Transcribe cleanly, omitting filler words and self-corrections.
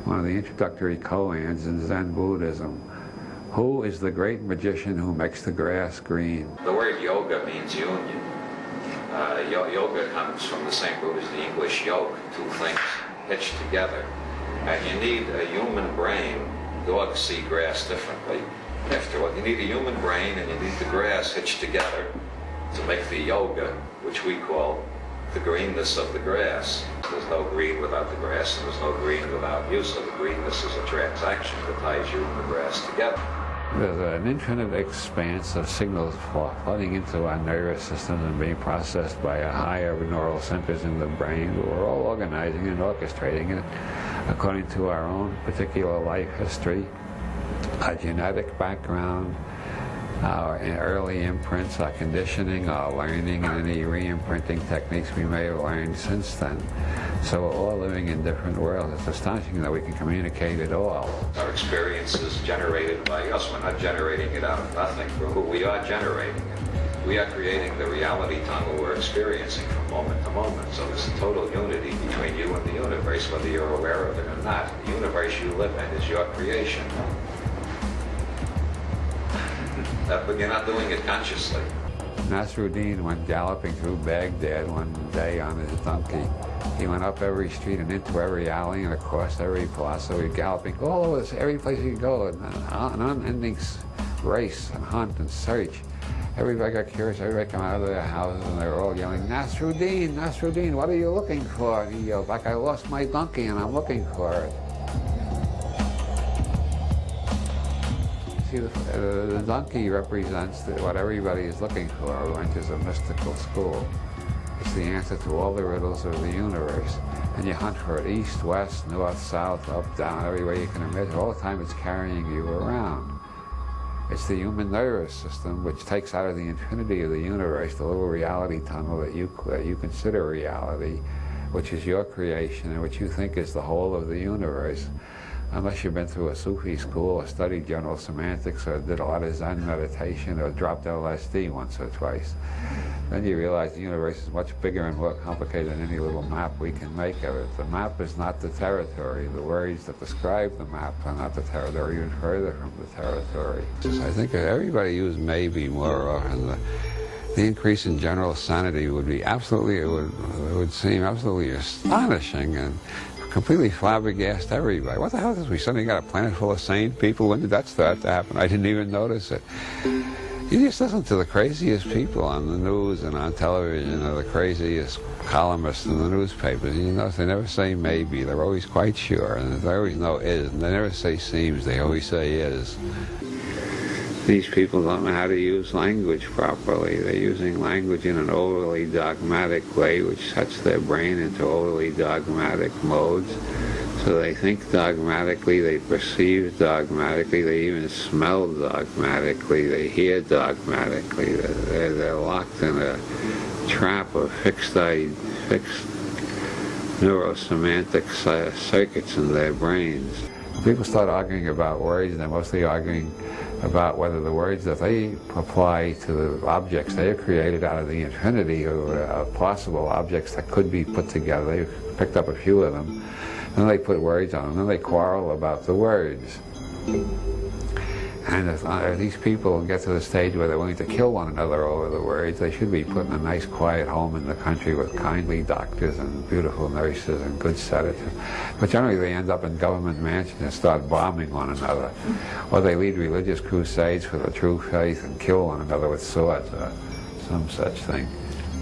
one of the introductory koans in Zen Buddhism. Who is the great magician who makes the grass green? The word yoga means union. Yoga comes from the same root as the English yoke, two things hitched together. You need a human brain. Dogs see grass differently. After all, you need a human brain and you need the grass hitched together to make the yoga, which we call the greenness of the grass. There's no green without the grass, and there's no green without you, so the greenness is a transaction that ties you and the grass together. There's an infinite expanse of signals flooding into our nervous systems and being processed by a higher neural centers in the brain. We're all organizing and orchestrating it according to our own particular life history, our genetic background, our early imprints, our conditioning, our learning, and any re-imprinting techniques we may have learned since then. So we're all living in different worlds. It's astonishing that we can communicate at all. Our experience is generated by us. We're not generating it out of nothing. We are generating it. We are creating the reality tunnel we're experiencing from moment to moment. So there's a total unity between you and the universe, whether you're aware of it or not. The universe you live in is your creation. But you're not doing it consciously. Nasruddin went galloping through Baghdad one day on his donkey. He went up every street and into every alley and across every plaza, galloping all over every place he could go, an unending race and hunt and search. Everybody got curious, everybody came out of their houses and they were all yelling, Nasruddin, Nasruddin, what are you looking for? And he yelled back, I lost my donkey and I'm looking for it. See, the donkey represents what everybody is looking for who enters a mystical school. It's the answer to all the riddles of the universe. And you hunt for it east, west, north, south, up, down, everywhere you can imagine. All the time it's carrying you around. It's the human nervous system which takes out of the infinity of the universe the little reality tunnel that you consider reality, which is your creation and which you think is the whole of the universe. Unless you've been through a Sufi school or studied general semantics or did a lot of Zen meditation or dropped LSD once or twice, then you realize the universe is much bigger and more complicated than any little map we can make of it. The map is not the territory. The words that describe the map are not the territory, even further from the territory. I think if everybody used maybe more often, the increase in general sanity would be absolutely, it would seem absolutely astonishing and completely flabbergasted everybody. What the hell is this? We suddenly got a planet full of sane people? When did that start to happen? I didn't even notice it. You just listen to the craziest people on the news and on television, or the craziest columnists in the newspapers. You notice they never say maybe. They're always quite sure, and they always know is. And they never say seems. They always say is. These people don't know how to use language properly. They're using language in an overly dogmatic way, which sets their brain into overly dogmatic modes. So they think dogmatically, they perceive dogmatically, they even smell dogmatically, they hear dogmatically. They're locked in a trap of fixed neurosemantic circuits in their brains. People start arguing about words, and they're mostly arguing about whether the words that they apply to the objects they have created out of the infinity or possible objects that could be put together. They've picked up a few of them, and then they put words on them, and then they quarrel about the words. And if these people get to the stage where they're willing to kill one another over the words, they should be put in a nice quiet home in the country with kindly doctors and beautiful nurses and good sedatives. But generally they end up in government mansions and start bombing one another. Or they lead religious crusades for the true faith and kill one another with swords or some such thing.